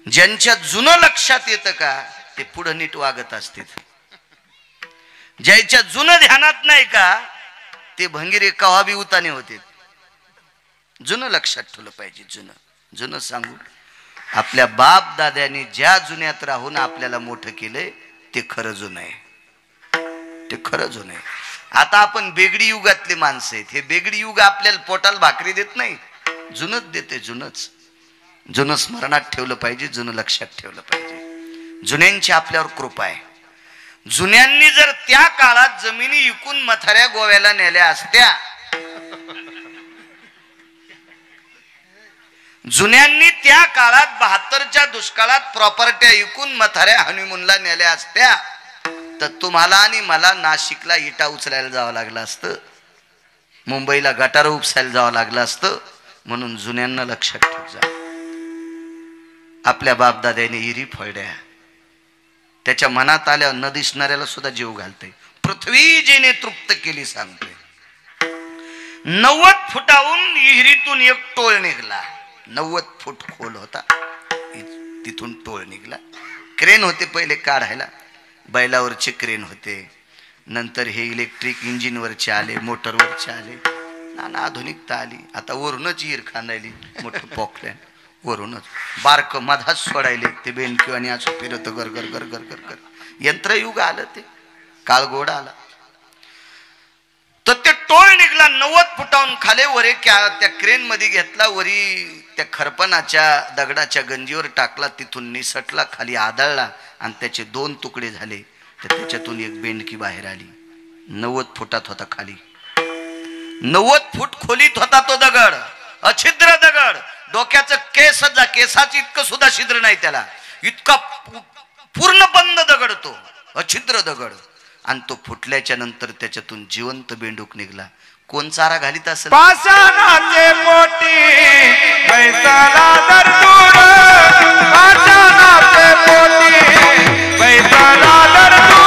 ज्यांच्या जुनं लक्षात येतं का ते पुढे नीट वागत असतील, ज्याच्या जुनं ध्यानात नाही का ते भंगिरे कवा बी उताने होते. जुनं लक्षात ठेवलं पाहिजे. जुनं सांगू, आपल्या बाप दाद्याने ज्या जुन्यात राहून आपल्याला मोठं केलंय ते खरं जुनं आहे, ते खरं जुनं आहे. आता आपण बेगडी युगातले माणसं आहेत. हे बेगडी युग आपल्याला पोटाला भाकरी देत नाही, जुनच देते. जुनं स्मरणात ठेवलं पाहिजे, जुनं लक्षात ठेवलं पाहिजे. जुन्यांची आपल्यावर कृपा आहे. जुन्यांनी जर त्या काळात जमिनी विकून मथाऱ्या गोव्याला नेल्या असत्या, जुन्यांनी त्या काळात 72च्या दुष्काळात प्रॉपर्ट्या विकून मथाऱ्या हनीमूनला नेल्या असत्या तर तुम्हाला आणि मला नाशिकला इटा उचलायला जावं लागलं असतं, मुंबईला गटार उपसायला जावं लागलं असतं. म्हणून जुन्यांना लक्षात ठेव जा. आपल्या बापदाद्याने हिरी फोडल्या, त्याच्या मनात आल्या न दिसणाऱ्याला सुद्धा जीव घालते. पृथ्वी जिने तृप्त केली सांगते. 90 फुटाहून विहिरीतून एक टोळ निघला. 90 फूट खोल होता, तिथून टोळ निघला. क्रेन होते पहिले काढायला, बैलावरचे क्रेन होते. नंतर हे इलेक्ट्रिक इंजिनवरचे आले, मोटरवरचे आले. नाना आधुनिकता आली. आता वरूनच विहीर खांदायली, मोठं पॉकलॅन वरूनच बारक मधाच सोडायले. ते बेनक्यू आणि असं फिरत गर गर गर गर गर गर. यंत्रयुग आलं, ते काळगोड आला. तर ते टोळ निघला 90 फुटाहून खाली. वरे त्या क्रेन मध्ये घेतला, वरी त्या खरपणाच्या दगडाच्या गंजीवर टाकला, तिथून निसटला, खाली आदळला आणि त्याचे 2 तुकडे झाले. तर त्याच्यातून एक बेंडकी बाहेर आली. 90 फुटात होता खाली, 90 फूट खोलीत होता तो दगड, अछिद्र दगड. डोक्याचं केसाचं इतकं सुद्धा छिद्र नाही त्याला, इतका पूर्ण बंद दगड तो, अछिद्र दगड. आणि तो फुटल्याच्या नंतर त्याच्यातून जिवंत बेंडूक निघला. कोण चारा घालीत असेल? पाषाणाचे पोटी बैसाला दरदूर, पाषाणाचे पोटी बैसाला दरदूर.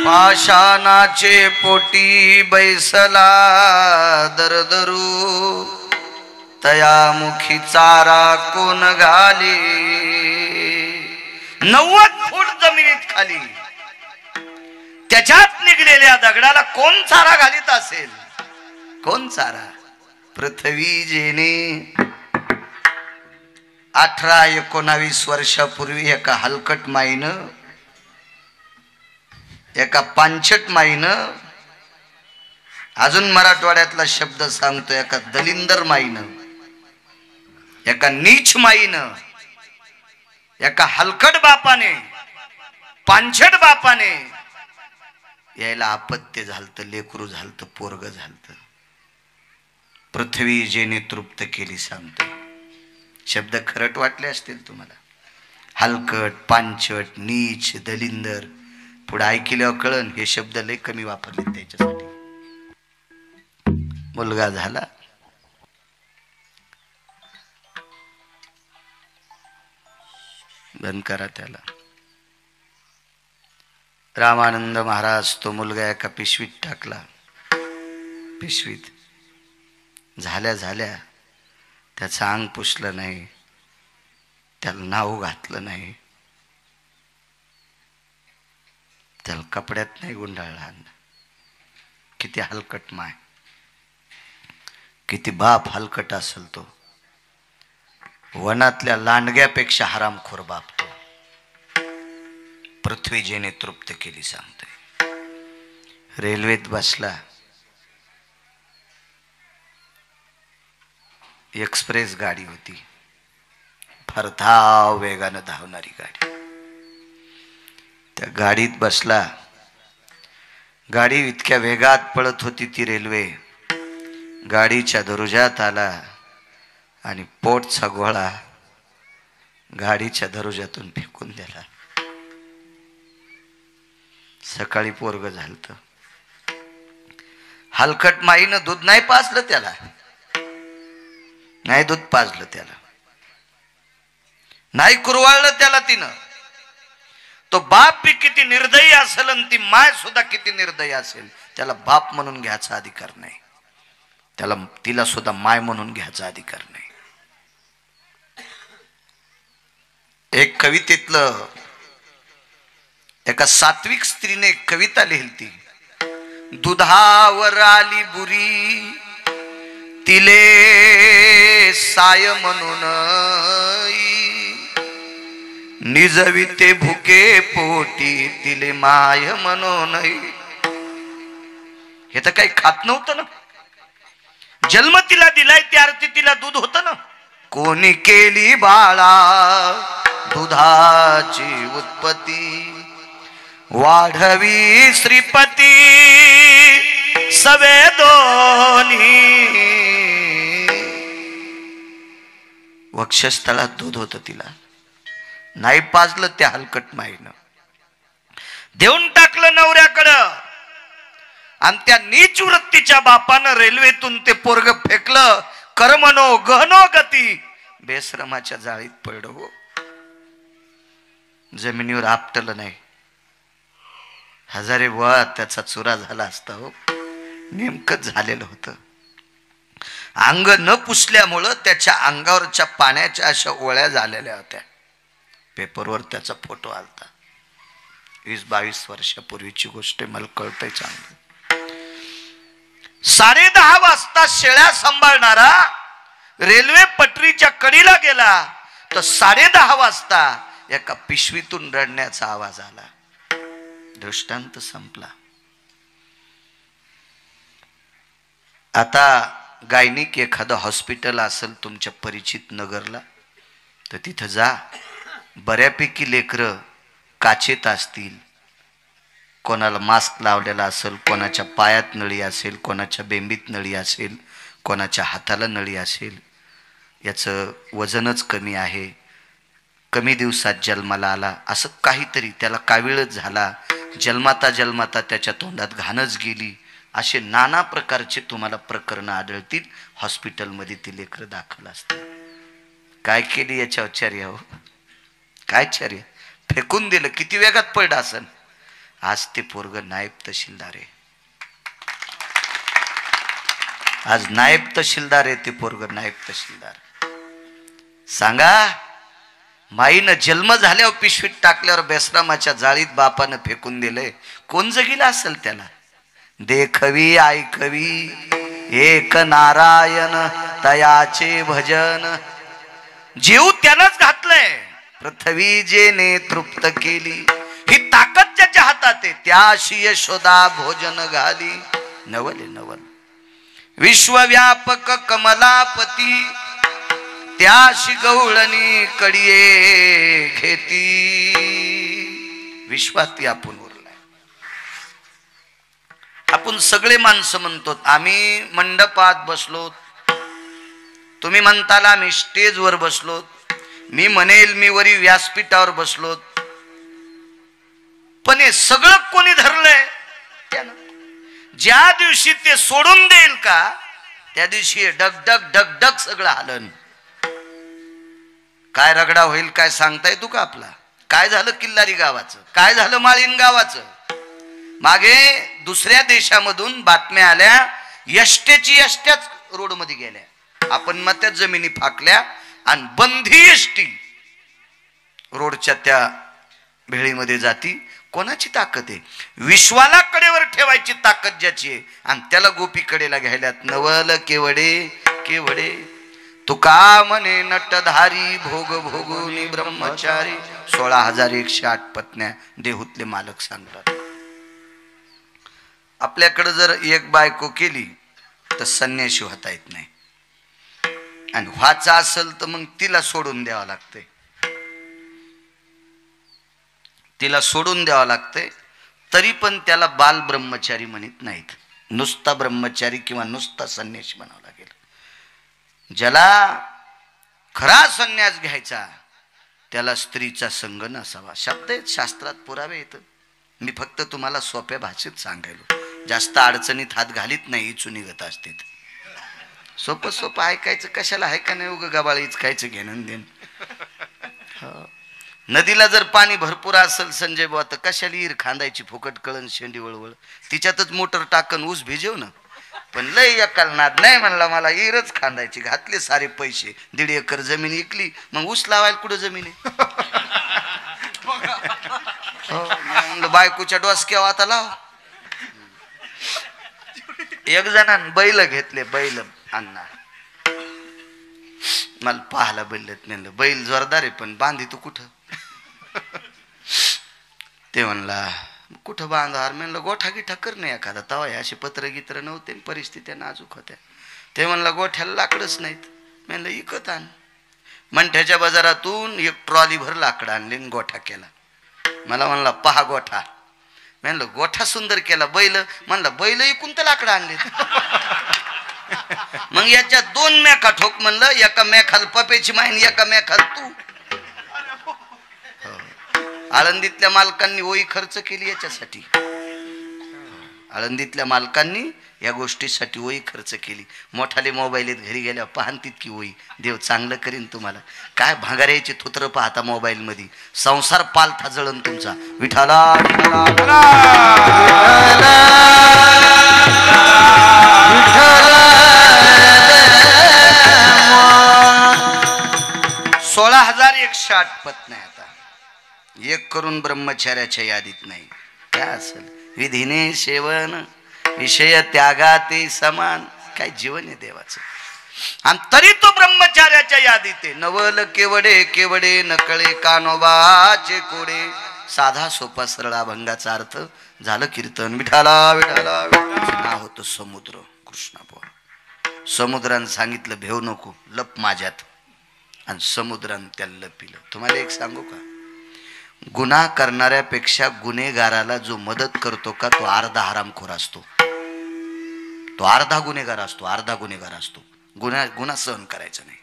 पाषाणाचे पोटी बैसला दरदरू, तयामुखी चारा कोण घाली. 90 फूट जमिनीत खाली, त्याच्यात निघलेल्या दगडाला कोण चारा घालीत असेल? कोण चारा? पृथ्वी जेने 18-19 वर्षापूर्वी एका हलकट माईनं, एका पांचट माईनं, अजून मराठवाड्यातला शब्द सांगतो, एका दलिंदर माईनं, एका नीच माईनं, एका हलकट बापाने, पांचट बापाने यायला अपत्य झालतं, लेकरू झालतं, पोरग झालतं. पृथ्वी जेने तृप्त केली सांगतो. शब्द खरट वाटले असतील तुम्हाला. हलकट, पांचट, नीच, दलिंदर. पुढे ऐकल्यावर कळण हे शब्द लय कमी वापरले त्याच्यासाठी. मुलगा झाला, बंद करा त्याला. रामानंद महाराज तो मुलगा एका पिशवीत टाकला. पिशवीत झाल्या झाल्या त्याचं अंग पुसलं नाही, त्याला नाव घातलं नाही. त्याला कपड्यात नाही गुंडाळला. किती हलकट माय, किती बाप हलकट असेल तो. वनातल्या लांडग्यापेक्षा हरामखोर बाप तो. पृथ्वी जेने तृप्त केली सांगते. रेल्वेत बसला, एक्सप्रेस गाडी होती, फार धाव वेगानं धावणारी गाडी. त्या गाडीत बसला. गाडी इतक्या वेगात पळत होती ती रेल्वे. गाडीच्या दरुजात आला आणि पोटचा गोळा गाडीच्या दरुजातून फेकून दिला. सकाळी पोरग झालत. हलकट माईनं दूध नाही पाजलं त्याला, नाही दूध पाजलं त्याला, नाही कुरवाळलं त्याला तिनं. तो बाप बी किती निर्दयी असेल आणि ती माय सुद्धा किती निर्दयी असेल, त्याला बाप म्हणून घ्यायचा अधिकार नाही, त्याला तिला सुद्धा माय म्हणून घ्यायचा अधिकार नाही. एक कवितेतलं एका सात्विक स्त्रीने एक कविता लिहिली. दुधावर आली बुरी तिले साय म्हणून, निजविते भुके पोटी तिले माय म्हणून. हे तर काही खात नव्हतं ना, जन्म तिला दिलाय त्या अर्थी तिला दूध होतं ना. कोणी केली बाळा दुधाची उत्पत्ती, वाढवी श्रीपती सवे दोन्ही. वक्षस्थळात दूध होतं तिला, नाही पाजलं त्या हलकट माईनं, देऊन टाकलं नवऱ्याकडं. आणि त्या नीच वृत्तीच्या बापानं रेल्वेतून ते पोरग फेकलं. कर्मनो गहनो गती, बेश्रमाच्या जाळीत पडलं हो. जमिनीवर आपटलं नाही, हजारे वा त्याचा चुरा झाला असता हो. नेमकंच झालेलं होतं. अंग न पुसल्यामुळं त्याच्या अंगावरच्या पाण्याच्या अशा ओळ्या झालेल्या होत्या. पेपरवर त्याचा फोटो आलता. 20-22 वर्षापूर्वीची गोष्ट, मला कळतंय चांगलं. 10:30 वाजता शेळ्या सांभाळणारा रेल्वे पटरीच्या कडीला गेला तर 10:30 वाजता एका पिशवीतून रडण्याचा आवाज आला. दृष्टांत संपला. आता गायनिक एखादं हॉस्पिटल असेल तुमच्या परिचित नगरला, तर तिथं जा. बऱ्यापैकी लेकरं काचेत असतील, कोणाला मास्क लावलेला असेल, कोणाच्या पायात नळी असेल, कोणाच्या बेंबीत नळी असेल, कोणाच्या हाताला नळी असेल. याचं वजनच कमी आहे, कमी दिवसात जन्माला आला, असं काहीतरी, त्याला कावीळच झाला, जन्माता जन्माता त्याच्या तोंडात घाणच गेली, असे नाना प्रकारचे तुम्हाला प्रकरणं आढळतील. हॉस्पिटलमध्ये ती लेकरं दाखल असतील. काय केली याच्यावर चर्या हो, काय चर्या? फेकून दिलं. किती वेगात पडलं असन. आज ते पोरग नायब तहसीलदार आहे. आज नायब तहसीलदार आहे ते पोरग, नायब तहसीलदार. सांगा, माईनं जन्म झाल्यावर पिशवीत टाकल्यावर बेश्रामाच्या जाळीत बापानं फेकून दिलंय. कोण जगीला असेल त्याला? देखवी ऐकवी एक नारायण तयाचे भजन, जीव त्यानंच घातलंय. पृथ्वी जेने तृप्त केली, ही ताकद ज्याच्या हातात आहे त्याशी यशोदा भोजन घाली. नवल आहे नवल. विश्वव्यापक कमलापती त्याशी गवळणी कडिये घेती. विश्वात आपण उरलाय. आपण सगळे माणसं म्हणतो आम्ही मंडपात बसलो, तुम्ही म्हणताल आम्ही स्टेजवर बसलो, मी म्हणेल मी वरी व्यासपीठावर बसलो. पण हे सगळं कोणी धरलंय? ज्या दिवशी ते सोडून देईल का त्या दिवशी डगडग डगडग सगळं हलन. काय रगडा होईल काय सांगता येतो का आपला? काय झालं किल्लारी गावाचं, काय झालं माळीन गावाचं? मागे दुसऱ्या देशामधून बातम्या आल्या, यष्ट्याची यष्ट्याच रोड मध्ये गेल्या, आपण मग त्या जमिनी फाकल्या आणि बंधी यष्टी रोडच्या त्या भेळीमध्ये जाती. कोणाची ताकद आहे? विश्वाला कडेवर ठेवायची ताकद ज्याची आहे आणि त्याला गोपी कडेला घ्यायल्यात. नवल केवडे केवडे तुका म्हणे नटधारी भोग भोगुनी ब्रह्मचारी. 16,108 पत्न्या देहूतले मालक सांगतात. आपल्याकडे जर एक बायको केली तर संन्याशी होता येत नाही आणि व्हाचा असेल तर मग तिला सोडून द्यावं लागतंय. तिला सोडून द्यावं लागतंय. तरी पण त्याला बाल ब्रह्मचारी म्हणत नाहीत. नुसता ब्रह्मचारी किंवा नुसता संन्यासी म्हणावं लागेल. ज्याला खरा संन्यास घ्यायचा त्याला स्त्रीचा संग नसावा. शब्द आहेत, शास्त्रात पुरावे येतात. मी फक्त तुम्हाला सोप्या भाषेत सांगायलो. जास्त अडचणीत हात घालीत नाही, इचू निघत असते. सोपं सोपं ऐकायचं कशाला? आहे का नाही? उग गबाळीच खायचं घेणं देण. नदीला जर पाणी भरपूर असेल संजय बुवा तर कशाला ईर खांदायची फुकट कळण शेंडी वळवळ. तिच्यातच मोटर टाकन ऊस भिजव ना. पण लय एकाल नाद नाही म्हणला, मला ईरच खांदायची. घातले सारे पैसे, 1.5 एकर जमीन विकली. मग ऊस लावायला कुठं जमीन आहे? म्हणलं बायकोच्या डोसक्यावर आता लाव. एक जणांनी बैल घेतले. बैल अण्णा मला पाहायला बैलत नाही. बैल जोरदार आहे पण बांधी तू कुठं? ते म्हणला कुठं बांधार? म्हणलं गोठा गिठा कर नाही एखादा. तवा असे पत्र गित्र नव्हते, परिस्थिती नाजूक होत्या. ते म्हणला गोठ्याला लाकडच नाहीत. म्हणलं इकत आण. मंठ्याच्या बाजारातून 1 ट्रॉली भर लाकडं आणले आणि गोठा केला. मला म्हणला पहा गोठा. म्हणलं गोठा सुंदर केला. बैल म्हणला बैल इकून तर लाकडं आणले. मग याच्या 2 मेखा ठोक म्हणलं. एका मेखाल पपेची माहिनी, एका मेखाल तू. आळंदीतल्या मालकांनी वही खर्च केली याच्यासाठी. आळंदीतल्या मालकांनी या गोष्टीसाठी वही खर्च केली. मोठाले मोबाईल आहेत घरी गेल्या पाहन तितकी वही. देव चांगलं करीन तुम्हाला. काय भांगाऱ्याचे थुत्र पाहता मोबाईल मध्ये. संसार पालथा जळण तुमचा. विठाला 16,108 पत्न्या. एक करून ब्रह्मचार्याच्या यादीत नाही. काय असेल विधीने सेवन विषय त्यागाते समान. काय जीवन आहे देवाचं. आणि तरी तो ब्रह्मचार्याच्या यादीत आहे. नवल केवडे केवडे नकळे कानोबाचे कोडे. साधा सोपा सरळ अभंगाचा अर्थ झालं कीर्तन. विठाला विठाला. नाव होतं समुद्र. कृष्णा बुवा समुद्रानं सांगितलं भेव नको, लप माझ्यात. आणि समुद्रानं त्याला लपिलं. तुम्हाला एक सांगू का? गुन्हा करणाऱ्यापेक्षा गुन्हेगाराला जो मदत करतो का तो अर्धा हरामखोर असतो. तो अर्धा गुन्हेगार असतो. अर्धा गुन्हेगार असतो. गुन्हा सहन करायचा नाही.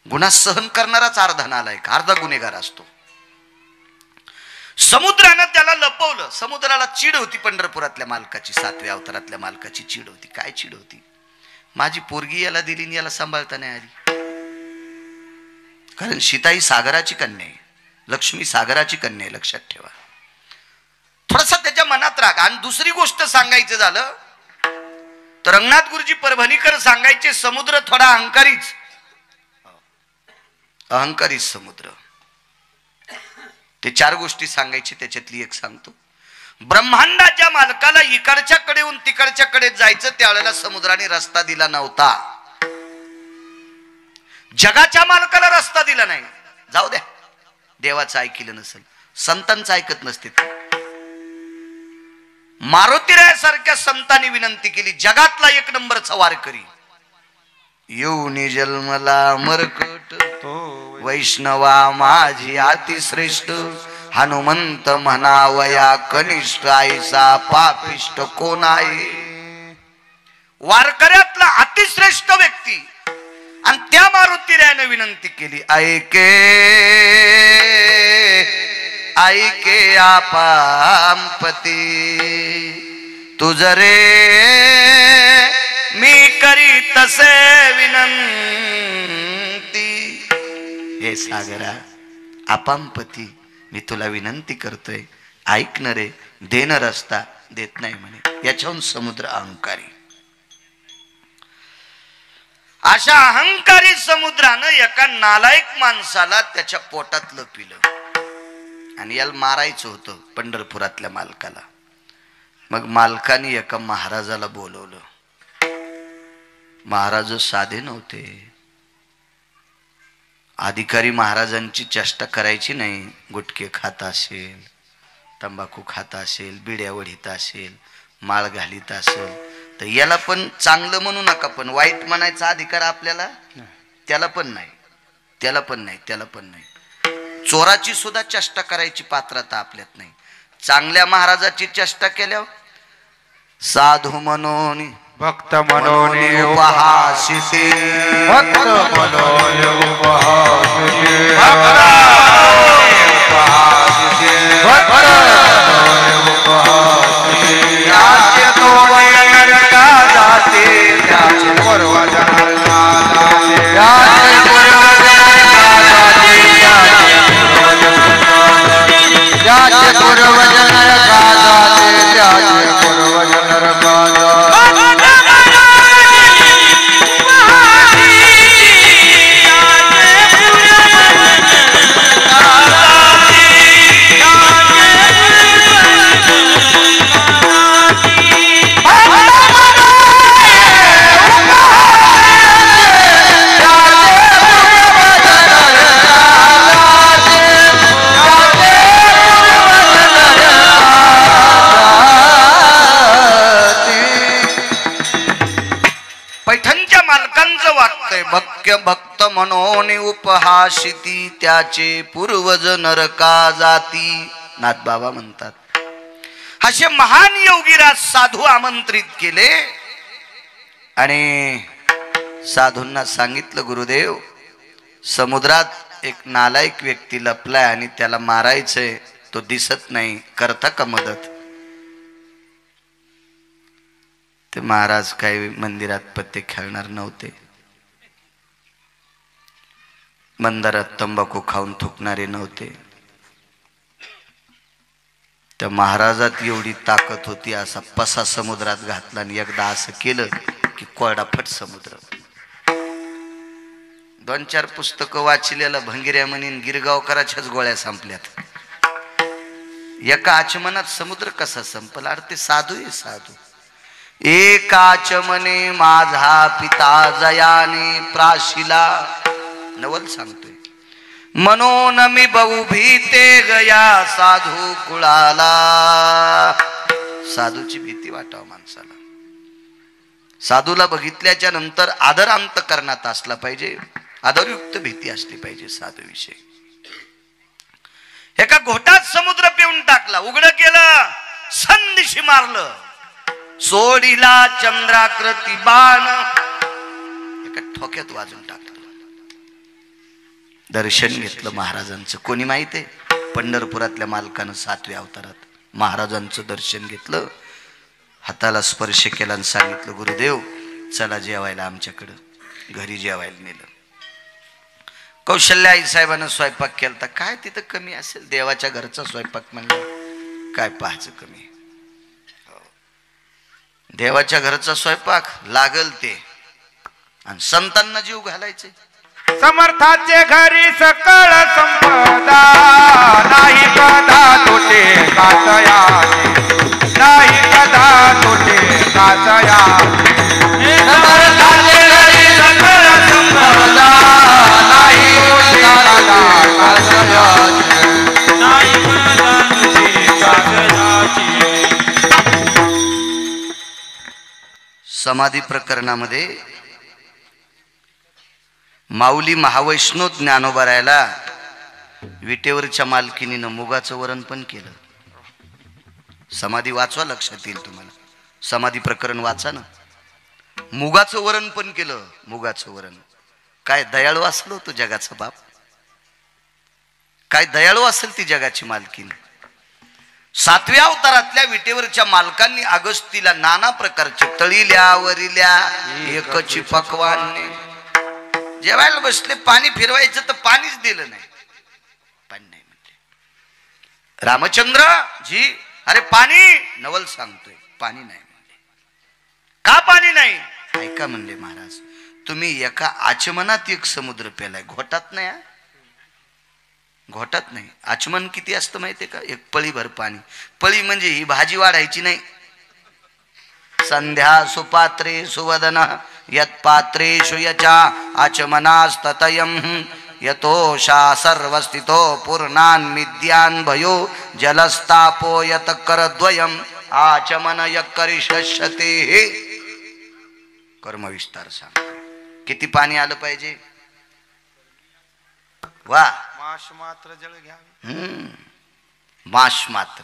गुन्हा सहन करणाराच अर्धा नालायक, अर्धा गुन्हेगार असतो. समुद्रानं त्याला लपवलं. समुद्राला चीड होती पंढरपुरातल्या मालकाची, 7व्या अवतारातल्या मालकाची चीड होती. काय चीड होती? माझी पोरगी याला दिली आणि याला सांभाळता नाही आली. कारण सीता ही सागराची कन्या आहे. लक्ष्मी सागराची कन्या आहे. लक्षात ठेवा. थोडासा त्याच्या मनात राग. आणि दुसरी गोष्ट सांगायचं झालं तर रंगनाथ गुरुजी परभणीकर सांगायचे समुद्र थोडा अहंकारीच समुद्र. ते 4 गोष्टी सांगायची. त्याच्यातली एक सांगतो. ब्रह्मांडाच्या मालकाला इकडच्या कडेहून तिकडच्या कडे जायचं त्यावेळेला समुद्राने रस्ता दिला नव्हता. जगाच्या मालकाला रस्ता दिला नाही. जाऊ द्या देवाचं ऐकलं नसेल, संतांचं ऐकत नसते. मारुतीरायासारख्या संतांनी विनंती केली. जगातला 1 नंबरचा वारकरी. येऊनी जन्मला मरकट वैष्णवा माझी अतिश्रेष्ठ. हनुमंत म्हणावया कनिष्ठ ऐसा पापिष्ट कोण आहे. वारकऱ्यातला अतिश्रेष्ठ व्यक्ती. आणि त्या मारुतीरायाने विनंती केली. ऐके ऐके आपांपती तुझ रे मी करी तसे विनंती. हे सागरा आपांपती मी तुला विनंती करतोय, ऐक न रे. देन रस्ता देत नाही म्हणे. याच्याहून समुद्र अहंकारी. अशा अहंकारी समुद्रानं एका नालायक माणसाला त्याच्या पोटात लपिलं. आणि याला मारायचं होतं पंढरपुरातल्या मालकाला. मग मालकाने एका महाराजाला बोलवलं. महाराज साधे नव्हते. अधिकारी महाराजांची चेष्टा करायची नाही. गुटखे खात असेल, तंबाखू खात असेल, बिड्या वढीत असेल, माळ घालीत असेल तर याला पण चांगलं म्हणू नका, पण वाईट म्हणायचा अधिकार आपल्याला त्याला पण नाही, त्याला पण नाही, त्याला पण नाही. चोराची सुद्धा चेष्टा करायची पात्रता आपल्यात नाही. चांगल्या महाराजाची चेष्टा केल्यावर साधू म्हणून भक्त म्हणून उपहासिते, भक्त म्हणून उपहासिते, त्याचे तोडे नरका जाते, त्याचे पूर्वजन भक्त म्हणून उपहासिती, त्याचे पूर्वज नरका जाती. नाथबाबा म्हणतात असे महान योगीराज साधू आमंत्रित केले आणि साधूंना सांगितलं, गुरुदेव समुद्रात एक नालायक व्यक्ती लपलाय आणि त्याला मारायचंय, तो दिसत नाही, करता का मदत? ते महाराज काही मंदिरात पत्ते खेळणार नव्हते, मंदिरात तंबाखू खाऊन थुकणारे नव्हते. त्या महाराजात एवढी ताकद होती, असा पसा समुद्रात घातला आणि एकदा असं केलं की कोरडाफट समुद्र. 2-4 पुस्तकं वाचलेला भंगिऱ्या म्हणीन गिरगावकराच्याच गोळ्या संपल्यात. एका आचमनात समुद्र कसा संपला? अरे ते साधू आहे साधू. एका आचमने माझा पिता जयाने प्राशिला, नवल सांगतोय. म्हणून मी बहु भीते गया साधू कुळाला. साधूची भीती वाटाव माणसाला. साधूला बघितल्याच्या नंतर आदर अंतकरणात असला पाहिजे, आदरयुक्त भीती असली पाहिजे साधूविषयी. एका घोटात समुद्र पिऊन टाकला, उघड केलं, संदिशी मारलं, सोडीला चंद्राकृती बाण, एका ठोक्यात वाजून टाकलं. दर्शन घेतलं महाराजांचं. कोणी माहित आहे? पंढरपुरातल्या मालकानं 7व्या अवतारात महाराजांचं दर्शन घेतलं, हाताला स्पर्श केला आणि सांगितलं, गुरुदेव चला जेवायला आमच्याकडं. घरी जेवायला नेलं. कौशल्या आई साहेबांना स्वयंपाक केला. काय तिथं कमी असेल? देवाच्या घरचा स्वयंपाक म्हणलं काय पाहायचं कमी? देवाच्या घरचा स्वयंपाक लागल ते, आणि संतांना जीव घालायचे. समर्थाचे घरी सकळ संपदा, नाही कदा तोटे काचया, नाही कदा तोटे काचया. समर्थाचे घरी सकळ संपदा, नाही कदा काचया, नाही कदा तोटे काचयाची. समाधी प्रकरणामध्ये माऊली महावैष्णव ज्ञानोबरायला विटेवरच्या मालकीनीनं मुगाचं वरण पण केलं. समाधी वाचवा, लक्षात येईल तुम्हाला. समाधी प्रकरण वाचा ना. मुगाचं वरण पण केलं. मुगाचं वरण. काय दयाळू असलो होतो जगाचा बाप, काय दयाळू असेल ती जगाची मालकीन. 7व्या अवतारातल्या विटेवरच्या मालकांनी अगस्तीला नाना प्रकारचे तळील्या वरिल्या एकची पकवान जेवायला बसले. पाणी फिरवायचं तर पाणीच दिलं नाही. पाणी नाही म्हणते. रामचंद्र जी, अरे पाणी, नवल सांगतोय पाणी नाही म्हणले. का पाणी नाही? ऐका म्हणले महाराज, तुम्ही एका आचमनात एक समुद्र पेलाय, घोटात नाही. घोटात नाही. आचमन किती असतं माहितीये का? एक पळीभर पाणी. पळी म्हणजे ही भाजी वाढायची नाही. संध्या सुपात्रे सुवदन यत् पात्रेषु यचा आचमनास्ततयम् यतोषा सर्वस्थितो पूर्णान् मिद्यान् भयो जलस्तापो यत करद्वयम् आचमन यकरिष्यते. कर्मविस्तार सांग. किती पाणी आलं पाहिजे? वा माश मात्र जळ घ्यावे. माश मात्र